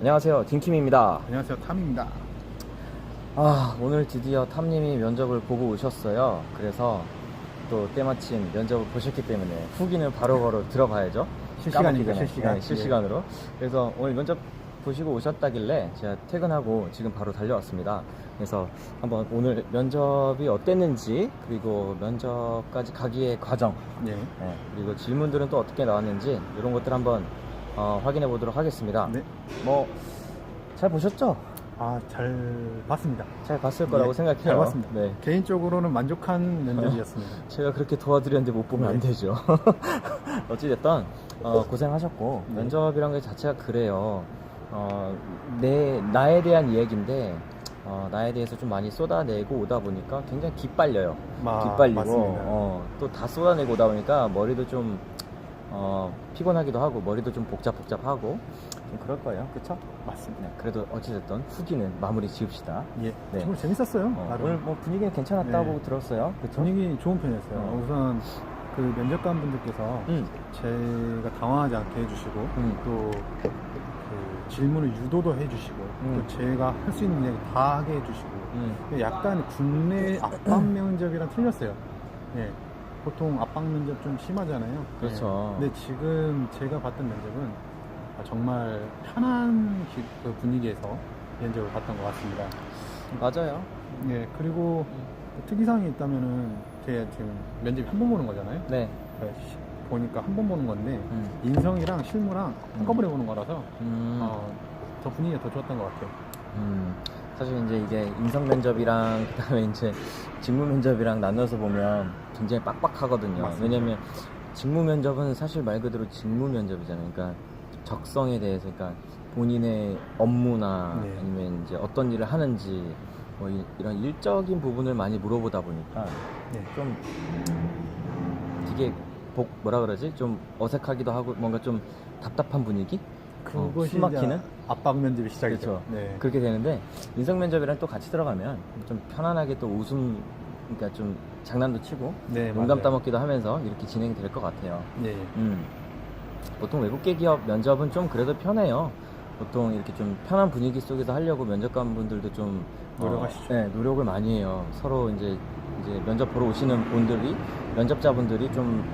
안녕하세요, 딘킴입니다. 안녕하세요, 탐입니다. 오늘 드디어 탐님이 면접을 보고 오셨어요. 그래서 또 때마침 면접을 보셨기 때문에 후기는 바로바로 들어봐야죠. 실시간이니까, 까먹기 전에. 실시간. 네, 실시간으로. 그래서 오늘 면접 보시고 오셨다길래 제가 퇴근하고 지금 바로 달려왔습니다. 그래서 한번 오늘 면접이 어땠는지, 그리고 면접까지 가기의 과정, 예. 네, 그리고 질문들은 또 어떻게 나왔는지 이런 것들 한번 확인해 보도록 하겠습니다. 네. 뭐 잘 보셨죠? 잘 봤습니다. 잘 봤을 거라고 네, 생각해요. 잘 봤습니다. 네. 개인적으로는 만족한 면접이었습니다. 제가 그렇게 도와드렸는데 못 보면 안 네. 되죠. 어찌됐든 고생하셨고, 네. 면접이란 게 자체가 그래요. 나에 대한 이야기인데 나에 대해서 좀 많이 쏟아내고 오다 보니까 굉장히 기빨려요. 기빨리고 맞습니다. 또 다 쏟아내고 오다 보니까 머리도 좀 피곤하기도 하고, 머리도 좀 복잡하고 좀 그럴 거예요. 그쵸? 맞습니다. 네, 그래도 어찌됐든 후기는 마무리 지읍시다. 예. 네. 정말 재밌었어요. 나름. 오늘 뭐 분위기는 괜찮았다고 네. 들었어요. 그쵸? 분위기 좋은 편이었어요. 우선 그 면접관 분들께서 제가 당황하지 않게 해주시고 또 그 질문을 유도도 해주시고 또 제가 할 수 있는 이야기 다 하게 해주시고 약간 국내 압박 면접이랑 틀렸어요. 예. 보통 압박 면접 좀 심하잖아요. 그렇죠. 예. 근데 지금 제가 봤던 면접은 정말 편한 그 분위기에서 면접을 봤던 것 같습니다. 맞아요. 예. 그리고 특이사항이 있다면은 제가 지금 면접 한 번 보는 거잖아요. 네. 보니까 한 번 보는 건데 인성이랑 실무랑 한꺼번에 보는 거라서 더 분위기가 더 좋았던 것 같아요. 사실 이제 이게 인성 면접이랑 그다음에 이제 직무 면접이랑 나눠서 보면 굉장히 빡빡하거든요. 맞습니다. 왜냐면 직무 면접은 사실 말 그대로 직무 면접이잖아요. 그러니까 적성에 대해서, 그러니까 본인의 업무나 네. 아니면 이제 어떤 일을 하는지 뭐 이런 일적인 부분을 많이 물어보다 보니까 네. 좀 되게 뭐라 그러지? 좀 어색하기도 하고 뭔가 좀 답답한 분위기? 그것이 숨 막히는? 이제 압박 면접의 시작이죠. 그렇죠. 네. 그렇게 되는데 인성 면접이랑 또 같이 들어가면 좀 편안하게 또 웃음, 그러니까 좀 장난도 치고 네, 농담 맞아요. 따먹기도 하면서 이렇게 진행이 될 것 같아요. 예, 예. 보통 외국계 기업 면접은 좀 그래도 편해요. 보통 이렇게 좀 편한 분위기 속에서 하려고 면접관 분들도 좀 노력하시죠. 네, 노력을 많이 해요. 서로 이제 면접 보러 오시는 분들이, 면접자분들이 좀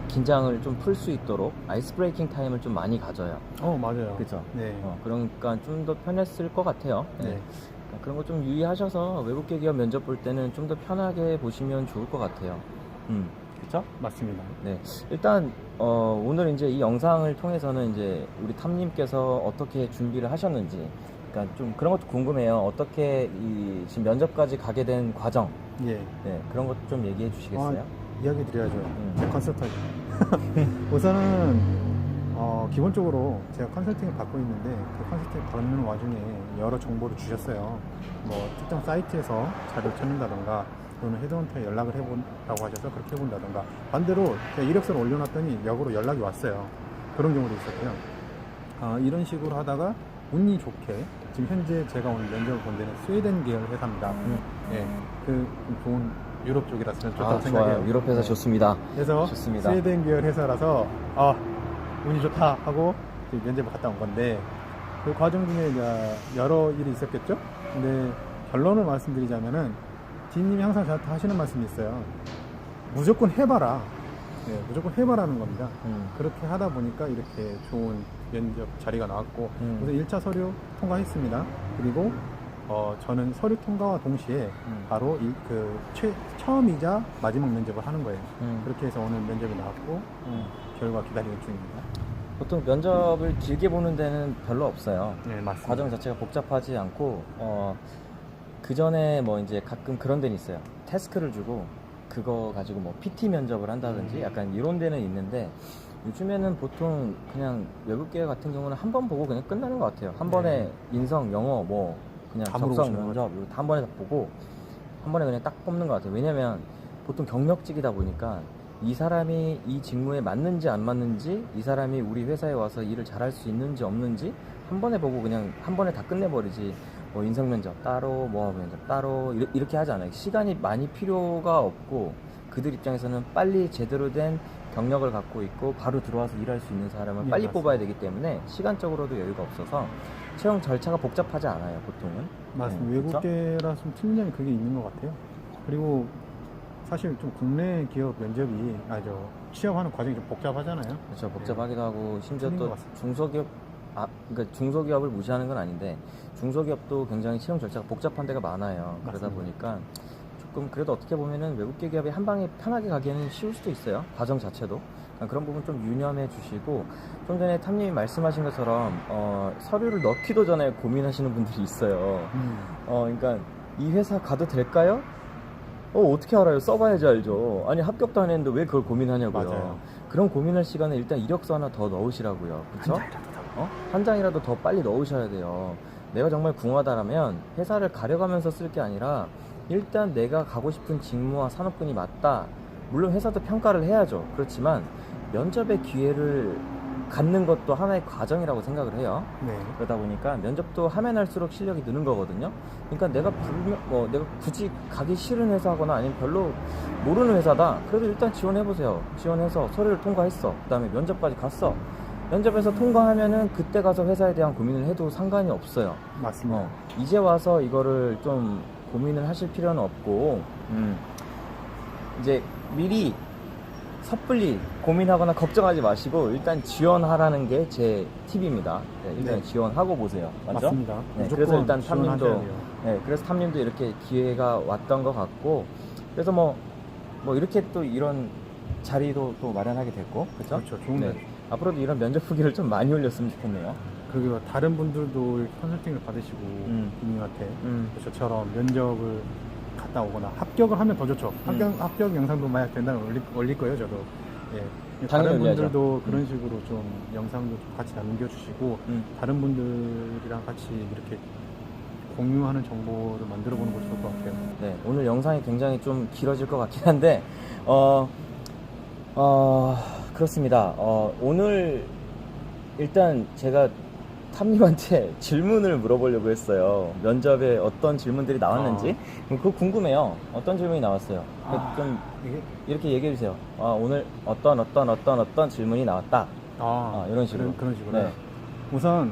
긴장을 좀 풀 수 있도록 아이스 브레이킹 타임을 좀 많이 가져요. 맞아요. 그죠? 네. 그러니까 좀 더 편했을 것 같아요. 네. 네. 그런 거 좀 유의하셔서 외국계 기업 면접 볼 때는 좀 더 편하게 보시면 좋을 것 같아요. 그쵸? 맞습니다. 네. 일단, 오늘 이제 이 영상을 통해서는 이제 우리 탐님께서 어떻게 준비를 하셨는지, 그러니까 좀 그런 것도 궁금해요. 어떻게 지금 면접까지 가게 된 과정, 예. 네, 그런 것도 좀 얘기해 주시겠어요? 이야기 드려야죠. 제 컨설턴트. 우선은 기본적으로 제가 컨설팅을 받고 있는데 그 컨설팅 받는 와중에 여러 정보를 주셨어요. 뭐 특정 사이트에서 자료를 찾는다던가 또는 헤드헌터에 연락을 해본다고 하셔서 그렇게 해본다던가, 반대로 제가 이력서를 올려놨더니 역으로 연락이 왔어요. 그런 경우도 있었고요. 이런 식으로 하다가 운이 좋게 지금 현재 제가 오늘 면접을 본 데는 스웨덴 계열 회사입니다. 예, 그 좋은 유럽 쪽이라서 저는 좋다고 생각해요. 좋아요. 유럽 회사 네. 좋습니다. 그래서 좋습니다. 스웨덴 계열 회사라서 운이 좋다 하고 면접을 갔다 온 건데, 그 과정 중에 이제 여러 일이 있었겠죠. 근데 결론을 말씀드리자면은 디님이 항상 저한테 하시는 말씀이 있어요. 무조건 해봐라. 네, 무조건 해봐라는 겁니다. 그렇게 하다 보니까 이렇게 좋은 면접 자리가 나왔고, 그래서 1차 서류 통과했습니다. 그리고 저는 서류 통과와 동시에 바로 처음이자 마지막 면접을 하는 거예요. 그렇게 해서 오늘 면접이 나왔고 결과 기다리는 중입니다. 보통 면접을 길게 보는 데는 별로 없어요. 네, 맞습니다. 과정 자체가 복잡하지 않고, 그 전에 뭐 이제 가끔 그런 데는 있어요. 태스크를 주고 그거 가지고 뭐 PT 면접을 한다든지 약간 이런 데는 있는데, 요즘에는 보통 그냥 외국계 같은 경우는 한 번 보고 그냥 끝나는 것 같아요. 한 번에 인성, 영어, 뭐 그냥 다 적성 물어보시는 면접 이거 다 한 번에 다 보고 한 번에 그냥 딱 뽑는 것 같아요. 왜냐면 보통 경력직이다 보니까 이 사람이 이 직무에 맞는지 안 맞는지, 이 사람이 우리 회사에 와서 일을 잘할 수 있는지 없는지 한 번에 보고 그냥 한 번에 다 끝내버리지, 뭐 인성 면접 따로, 뭐 면접 따로 이렇게 하지 않아요. 시간이 많이 필요가 없고, 그들 입장에서는 빨리 제대로 된 경력을 갖고 있고 바로 들어와서 일할 수 있는 사람을 예, 빨리 맞습니다. 뽑아야 되기 때문에 시간적으로도 여유가 없어서 채용 절차가 복잡하지 않아요, 보통은. 맞습니다. 네, 그쵸? 외국계라 좀 틀린 점이 그게 있는 것 같아요. 그리고 사실 좀 국내 기업 면접이 취업하는 과정이 좀 복잡하잖아요. 그렇죠. 복잡하기도 하고 심지어 틀린 또 것 같습니다. 중소기업 그러니까 중소기업을 무시하는 건 아닌데 중소기업도 굉장히 채용 절차가 복잡한 데가 많아요. 그러다 맞습니다. 보니까 조금 그래도 어떻게 보면은 외국계 기업이 한 방에 편하게 가기에는 쉬울 수도 있어요. 과정 자체도. 그러니까 그런 부분 좀 유념해 주시고 좀 전에 탐님이 말씀하신 것처럼 서류를 넣기도 전에 고민하시는 분들이 있어요. 그러니까 이 회사 가도 될까요? 어떻게 알아요? 써봐야지 알죠. 아니 합격도 안 했는데 왜 그걸 고민하냐고요. 맞아요. 그런 고민할 시간에 일단 이력서 하나 더 넣으시라고요. 그렇죠? 한 장이라도 더 빨리 넣으셔야 돼요. 내가 정말 궁하다라면 회사를 가려가면서 쓸 게 아니라 일단 내가 가고 싶은 직무와 산업군이 맞다. 물론 회사도 평가를 해야죠. 그렇지만 면접의 기회를 갖는 것도 하나의 과정이라고 생각을 해요. 네. 그러다 보니까 면접도 하면 할수록 실력이 느는 거거든요. 그러니까 내가 굳이 가기 싫은 회사거나 아니면 별로 모르는 회사다. 그래도 일단 지원해보세요. 지원해서 서류를 통과했어. 그 다음에 면접까지 갔어. 면접에서 통과하면은 그때 가서 회사에 대한 고민을 해도 상관이 없어요. 맞습니다. 이제 와서 이거를 좀 고민을 하실 필요는 없고, 이제 미리 섣불리 고민하거나 걱정하지 마시고 일단 지원하라는 게 제 팁입니다. 네, 일단 네. 지원하고 보세요. 맞죠? 맞습니다. 네, 무조건 그래서 일단 지원하셔야 탐님도 돼요. 그래서 탐님도 이렇게 기회가 왔던 것 같고, 그래서 뭐 이렇게 또 이런 자리도 또 마련하게 됐고, 그렇죠? 그렇죠. 좋은 자리. 앞으로도 이런 면접 후기를 좀 많이 올렸으면 좋겠네요. 그리고 다른 분들도 컨설팅을 받으시고 님한테 저처럼 면접을 갔다 오거나 합격을 하면 더 좋죠. 합격 영상도 만약 된다면 올릴 거예요, 저도. 예. 당연히 다른 올려야죠. 분들도 그런 식으로 좀 영상도 좀 같이 남겨주시고 다른 분들이랑 같이 이렇게 공유하는 정보를 만들어 보는 것이 좋을 것 같아요. 네, 오늘 영상이 굉장히 좀 길어질 것 같긴 한데, 그렇습니다. 오늘 일단 제가 탐님한테 질문을 물어보려고 했어요. 면접에 어떤 질문들이 나왔는지. 그거 궁금해요. 어떤 질문이 나왔어요? 좀 이게 이렇게 얘기해 주세요. 오늘 어떤 질문이 나왔다. 이런 식으로. 그런 식으로. 네. 우선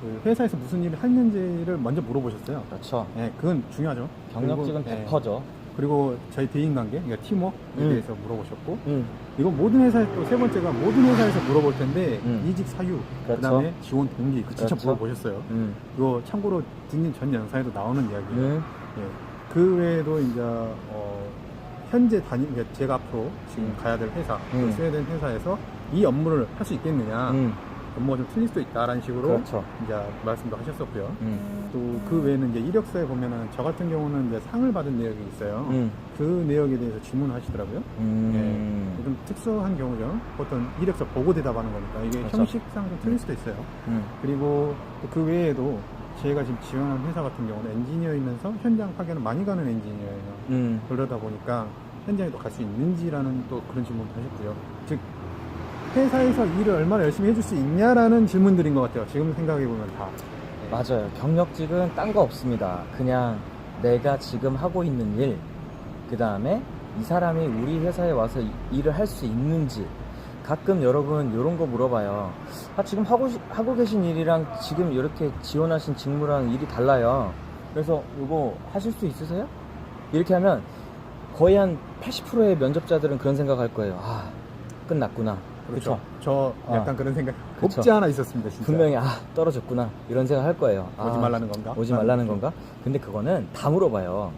그 회사에서 무슨 일을 했는지를 먼저 물어보셨어요. 그렇죠. 네, 그건 중요하죠. 경력직은 그리고, 100%죠. 그리고 저희 대인관계, 그러니까 팀워크에 대해서 물어보셨고, 음. 이거 모든 회사에 또 세 번째가 모든 회사에서 물어볼 텐데 이직 사유, 그렇죠. 그다음에 지원 동기, 그 진짜 그렇죠. 물어보셨어요. 이거 참고로 뒷님 전 영상에도 나오는 이야기예요. 예. 그 외에도 이제 현재 그러니까 제가 앞으로 지금 가야 될 회사, 써야 되는 회사에서 이 업무를 할 수 있겠느냐, 업무가 좀 틀릴 수도 있다라는 식으로 그렇죠. 이제 말씀도 하셨었고요. 또 그 외에는 이제 이력서에 보면은 저 같은 경우는 이제 상을 받은 내역이 있어요. 그 내역에 대해서 질문하시더라고요. 예. 좀 특수한 경우죠. 보통 이력서 보고 대답하는 거니까 이게 그렇죠. 형식상 좀 틀릴 수도 있어요. 그리고 또 그 외에도 제가 지금 지원한 회사 같은 경우는 엔지니어이면서 현장 파견을 많이 가는 엔지니어예요. 그러다 보니까 현장에도 갈 수 있는지라는 또 그런 질문도 하셨고요. 즉 회사에서 일을 얼마나 열심히 해줄 수 있냐라는 질문들인 것 같아요. 지금 생각해보면 다. 맞아요. 경력직은 딴 거 없습니다. 그냥 내가 지금 하고 있는 일, 그 다음에 이 사람이 우리 회사에 와서 일을 할 수 있는지. 가끔 여러분 이런 거 물어봐요. 지금 하고 계신 일이랑 지금 이렇게 지원하신 직무랑 일이 달라요. 그래서 이거 하실 수 있으세요? 이렇게 하면 거의 한 80%의 면접자들은 그런 생각할 거예요. 끝났구나. 그렇죠. 저 약간 그런 생각 그쵸. 없지 않아 있었습니다. 진짜. 분명히 떨어졌구나 이런 생각 할 거예요. 오지 말라는 건가? 오지 말라는 건가? 근데 그거는 다 물어봐요.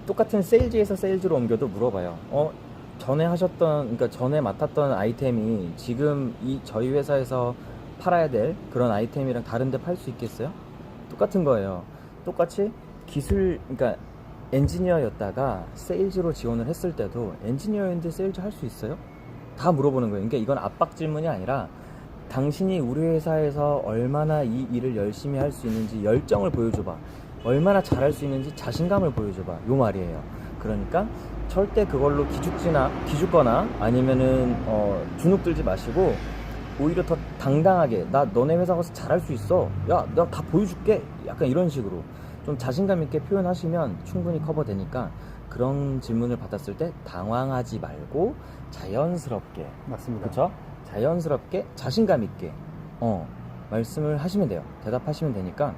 똑같은 세일즈에서 세일즈로 옮겨도 물어봐요. 그러니까 전에 맡았던 아이템이 지금 저희 회사에서 팔아야 될 그런 아이템이랑 다른데 팔 수 있겠어요? 똑같은 거예요. 똑같이 그러니까 엔지니어였다가 세일즈로 지원을 했을 때도 엔지니어인데 세일즈 할 수 있어요? 다 물어보는 거예요. 그러니까 이건 압박 질문이 아니라 당신이 우리 회사에서 얼마나 이 일을 열심히 할 수 있는지 열정을 보여줘봐. 얼마나 잘할 수 있는지 자신감을 보여줘봐. 요 말이에요. 그러니까 절대 그걸로 기죽거나 아니면은 주눅 들지 마시고 오히려 더 당당하게 나 너네 회사 가서 잘할 수 있어. 야, 나 다 보여줄게. 약간 이런 식으로 좀 자신감 있게 표현하시면 충분히 커버되니까 그런 질문을 받았을 때 당황하지 말고 자연스럽게, 맞습니다. 그쵸? 자연스럽게 자신감 있게 말씀을 하시면 돼요. 대답하시면 되니까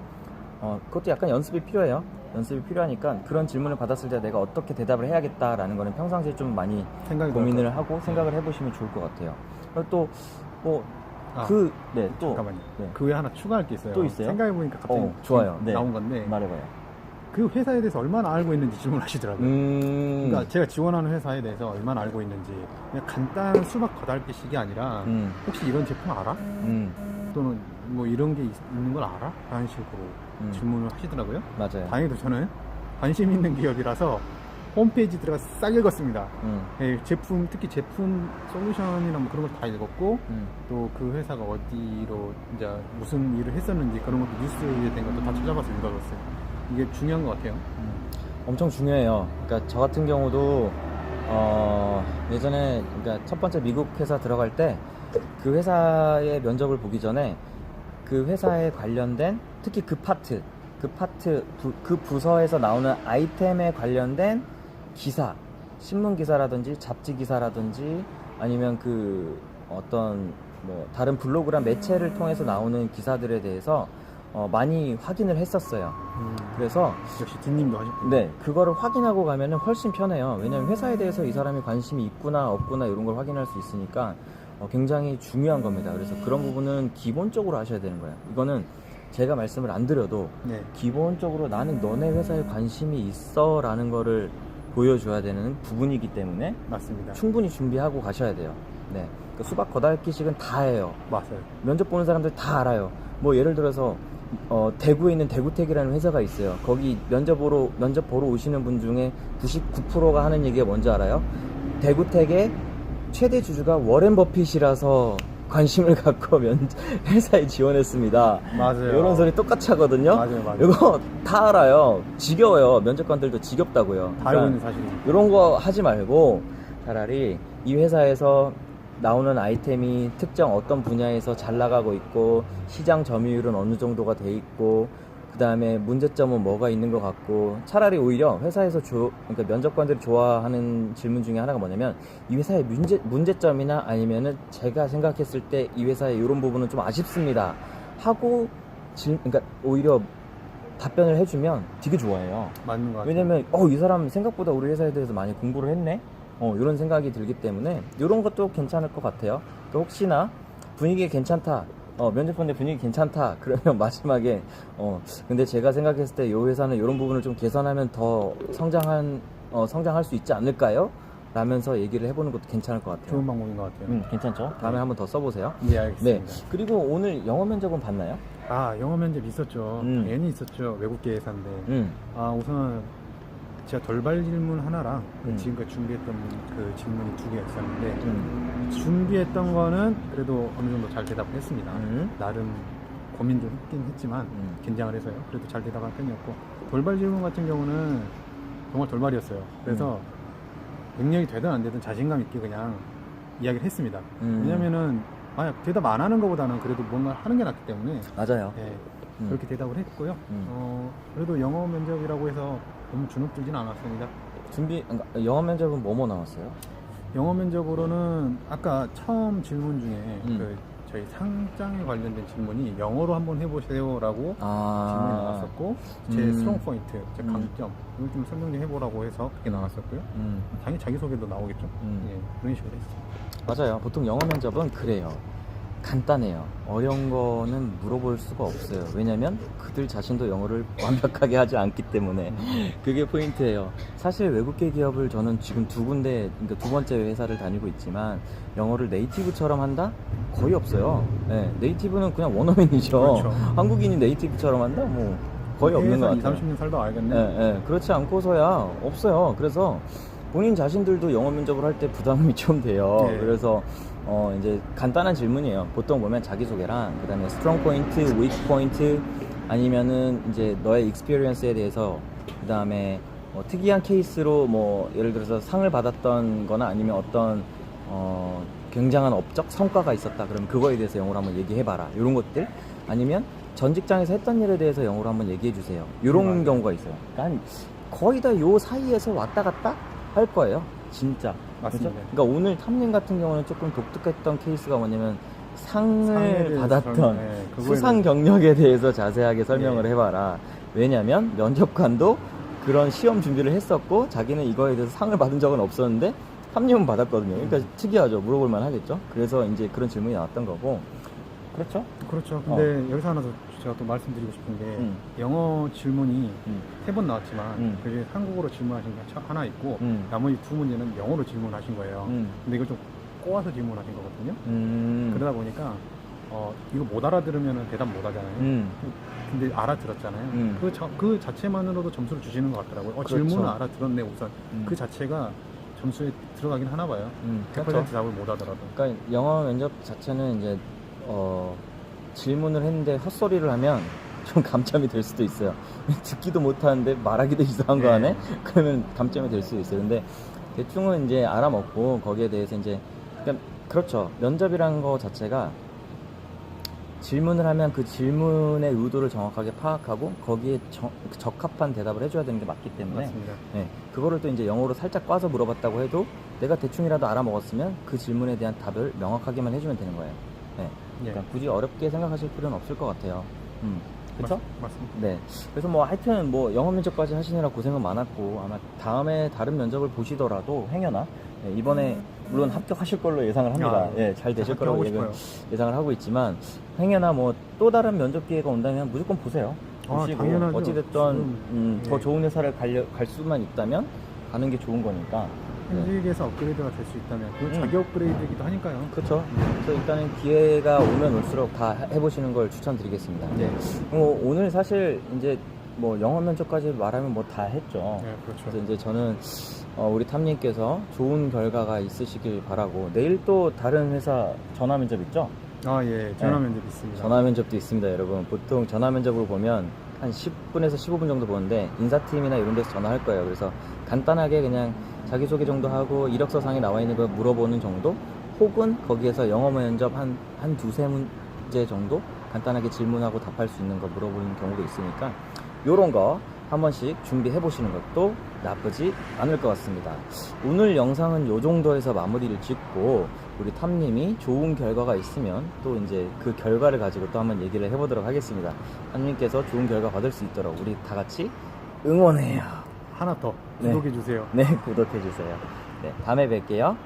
그것도 약간 연습이 필요해요. 연습이 필요하니까 그런 질문을 받았을 때 내가 어떻게 대답을 해야겠다라는 거는 평상시에 좀 많이 생각이 고민을 하고 생각을 해보시면 좋을 것 같아요. 그리고 또 또 잠깐만요. 네. 그 외에 하나 추가할 게 있어요. 또 있어요? 생각해보니까 갑자기 좋아요. 네. 나온 건데 말해봐요. 그 회사에 대해서 얼마나 알고 있는지 질문하시더라고요. 그러니까 제가 지원하는 회사에 대해서 얼마나 알고 있는지 그냥 간단한 수박 거달기식이 아니라 혹시 이런 제품 알아? 또는 뭐 이런 게 있는 걸 알아? 라는 식으로 질문을 하시더라고요. 맞아요. 다행히도 저는 관심 있는 기업이라서 홈페이지 들어가 싹 읽었습니다. 예, 제품, 특히 제품 솔루션이나 뭐 그런 걸 다 읽었고 또 그 회사가 어디로 이제 무슨 일을 했었는지 그런 것도 뉴스에 대한 것도 다 찾아봐서 읽어봤어요. 이게 중요한 것 같아요. 엄청 중요해요. 그러니까 저 같은 경우도 예전에 그러니까 첫 번째 미국 회사 들어갈 때 그 회사의 면접을 보기 전에 그 회사에 관련된 특히 그 부서에서 나오는 아이템에 관련된 기사, 신문 기사라든지 잡지 기사라든지 아니면 그 어떤 뭐 다른 블로그란 매체를 통해서 나오는 기사들에 대해서 많이 확인을 했었어요. 그래서 역시 뒷님도 하셨군요. 네, 그거를 확인하고 가면은 훨씬 편해요. 왜냐면 회사에 대해서 이 사람이 관심이 있구나 없구나 이런 걸 확인할 수 있으니까 굉장히 중요한 겁니다. 그래서 그런 부분은 기본적으로 하셔야 되는 거예요. 이거는 제가 말씀을 안 드려도 네. 기본적으로 나는 너네 회사에 관심이 있어 라는 거를 보여줘야 되는 부분이기 때문에 맞습니다. 충분히 준비하고 가셔야 돼요. 네, 그 수박 거달기식은 다 해요. 맞아요. 면접 보는 사람들 다 알아요. 뭐 예를 들어서 대구에 있는 대구택이라는 회사가 있어요. 거기 면접 보러 오시는 분 중에 99%가 하는 얘기가 뭔지 알아요? 대구택의 최대 주주가 워렌 버핏이라서 관심을 갖고 회사에 지원했습니다. 맞아요. 이런 소리 똑같이 하거든요. 맞아요. 이거 다 알아요. 지겨워요. 면접관들도 지겹다고요. 다 알고 있는 사실입니다. 이런 거 하지 말고 차라리 이 회사에서 나오는 아이템이 특정 어떤 분야에서 잘 나가고 있고 시장 점유율은 어느 정도가 돼 있고 그 다음에 문제점은 뭐가 있는 것 같고 차라리 오히려 회사에서 그러니까 면접관들이 좋아하는 질문 중에 하나가 뭐냐면 이 회사의 문제점이나 아니면은 제가 생각했을 때 이 회사의 이런 부분은 좀 아쉽습니다 하고 그러니까 오히려 답변을 해주면 되게 좋아해요. 맞는 것 같아요. 왜냐면 이 사람 생각보다 우리 회사에 대해서 많이 공부를 했네 이런 생각이 들기 때문에 이런 것도 괜찮을 것 같아요. 또 혹시나 분위기 괜찮다 면접관들 분위기 괜찮다 그러면 마지막에 근데 제가 생각했을 때 이 회사는 이런 부분을 좀 개선하면 더 성장할 수 있지 않을까요? 라면서 얘기를 해보는 것도 괜찮을 것 같아요. 좋은 방법인 것 같아요. 괜찮죠? 다음에 네. 한번 더 써보세요. 네, 알겠습니다. 네. 그리고 오늘 영어 면접은 봤나요? 영어 면접 있었죠. 당연히 있었죠. 외국계 회사인데. 우선 제가 돌발 질문 하나랑 지금까지 준비했던 그 질문이 2개가 있었는데 준비했던 거는 그래도 어느 정도 잘 대답을 했습니다. 나름 고민 좀 했긴 했지만 긴장을 해서요. 그래도 잘 대답한 편이었고 돌발 질문 같은 경우는 정말 돌발이었어요. 그래서 능력이 되든 안 되든 자신감 있게 그냥 이야기를 했습니다. 왜냐면은 만약 대답 안 하는 것보다는 그래도 뭔가 하는 게 낫기 때문에 맞아요. 네, 그렇게 대답을 했고요. 그래도 영어 면접이라고 해서 너무 주눅들진 않았습니다. 그러니까 영어 면접은 뭐뭐 나왔어요? 영어 면접으로는 아까 처음 질문 중에 그 저희 상장에 관련된 질문이 영어로 한번 해보세요라고 질문이 나왔었고 제 스트롱 포인트, 제 강점 이걸 좀 설명 좀 해보라고 해서 그게 나왔었고요. 당연히 자기소개도 나오겠죠. 예, 그런 식으로 했어요. 맞아요. 보통 영어 면접은 그래요. 간단해요. 어려운 거는 물어볼 수가 없어요. 왜냐면 그들 자신도 영어를 완벽하게 하지 않기 때문에 그게 포인트예요. 사실 외국계 기업을 저는 지금 2군데, 그러니까 2번째 회사를 다니고 있지만 영어를 네이티브처럼 한다? 거의 없어요. 네, 네이티브는 그냥 원어민이죠. 그렇죠. 한국인이 네이티브처럼 한다? 뭐 거의 없는 것 같아요. 30년 살다 알겠네. 네, 그렇지 않고서야 없어요. 그래서 본인 자신들도 영어 면접을 할 때 부담이 좀 돼요. 네. 그래서 이제 간단한 질문이에요. 보통 보면 자기소개랑 그다음에 스트롱 포인트, 위크 포인트 아니면은 이제 너의 익스피리언스에 대해서 그다음에 특이한 케이스로 뭐 예를 들어서 상을 받았던 거나 아니면 어떤 굉장한 업적 성과가 있었다. 그러면 그거에 대해서 영어로 한번 얘기해 봐라. 이런 것들 아니면 전 직장에서 했던 일에 대해서 영어로 한번 얘기해 주세요. 이런 경우가 있어요. 그러니까 거의 다 요 사이에서 왔다 갔다 할 거예요. 진짜. 맞습니다. 그렇죠? 그러니까 오늘 탐님 같은 경우는 조금 독특했던 케이스가 뭐냐면 상에 상을 대해서 받았던 네, 그거에 수상 경력에 대해서 자세하게 설명을 네. 해봐라. 왜냐면 면접관도 그런 시험 준비를 했었고 자기는 이거에 대해서 상을 받은 적은 없었는데 탐님은 받았거든요. 그러니까 특이하죠. 물어볼만 하겠죠. 그래서 이제 그런 질문이 나왔던 거고. 그렇죠? 그렇죠. 근데 여기서 하나 더 제가 또 말씀드리고 싶은 게 영어 질문이 3번 나왔지만 그게 한국어로 질문하신 게 하나 있고 나머지 2문제는 영어로 질문하신 거예요. 근데 이걸 좀 꼬아서 질문하신 거거든요. 그러다 보니까 이거 못 알아들으면 대답 못 하잖아요. 근데 알아들었잖아요. 그 자체만으로도 점수를 주시는 것 같더라고요. 그렇죠. 질문을 알아들었네 우선. 그 자체가 점수에 들어가긴 하나 봐요. 100% 그렇죠. 답을 못 하더라도. 그러니까 영어 면접 자체는 이제 질문을 했는데 헛소리를 하면 좀 감점이 될 수도 있어요. 듣기도 못하는데 말하기도 이상한 거 하네? 그러면 감점이 될 수도 있어요. 근데 대충은 이제 알아먹고 거기에 대해서 이제 그러니까 그렇죠. 면접이라는 거 자체가 질문을 하면 그 질문의 의도를 정확하게 파악하고 거기에 적합한 대답을 해줘야 되는 게 맞기 때문에 맞습니다. 네, 그거를 또 이제 영어로 살짝 꽈서 물어봤다고 해도 내가 대충이라도 알아먹었으면 그 질문에 대한 답을 명확하게만 해주면 되는 거예요. 네. 그러니까 굳이 어렵게 생각하실 필요는 없을 것 같아요. 그렇죠? 맞습니다. 네. 그래서 뭐 하여튼 뭐 영어 면접까지 하시느라 고생은 많았고 아마 다음에 다른 면접을 보시더라도 행여나 이번에 물론 합격하실 걸로 예상을 합니다. 예, 잘 되실 거라고 예상을 하고 있지만 행여나 뭐 또 다른 면접 기회가 온다면 무조건 보세요. 보시고 당연하죠. 어찌됐든 더 좋은 회사를 갈 수만 있다면 가는 게 좋은 거니까. 현직에서 업그레이드가 될 수 있다면 그건 자기 업그레이드이기도 하니까요. 그렇죠. 그래서 일단은 기회가 오면 올수록 다 해보시는 걸 추천드리겠습니다. 네. 오늘 사실 이제 뭐 영어 면접까지 말하면 뭐 다 했죠. 네, 그렇죠. 그래서 이제 저는 우리 탐님께서 좋은 결과가 있으시길 바라고 내일 또 다른 회사 전화 면접 있죠? 예, 전화 면접 있습니다. 전화 면접도 있습니다, 여러분. 보통 전화 면접을 보면 한 10분에서 15분 정도 보는데 인사팀이나 이런 데서 전화할 거예요. 그래서 간단하게 그냥 자기소개 정도 하고 이력서 상에 나와 있는 걸 물어보는 정도 혹은 거기에서 영어 면접 한 두세 문제 정도 간단하게 질문하고 답할 수 있는 거 물어보는 경우도 있으니까 요런 거 한 번씩 준비해 보시는 것도 나쁘지 않을 것 같습니다. 오늘 영상은 요 정도에서 마무리를 짓고 우리 탐님이 좋은 결과가 있으면 또 이제 그 결과를 가지고 또 한번 얘기를 해보도록 하겠습니다. 탐님께서 좋은 결과 받을 수 있도록 우리 다 같이 응원해요. 하나 더 구독해 주세요. 네, 구독해 주세요. 네, 다음에 뵐게요.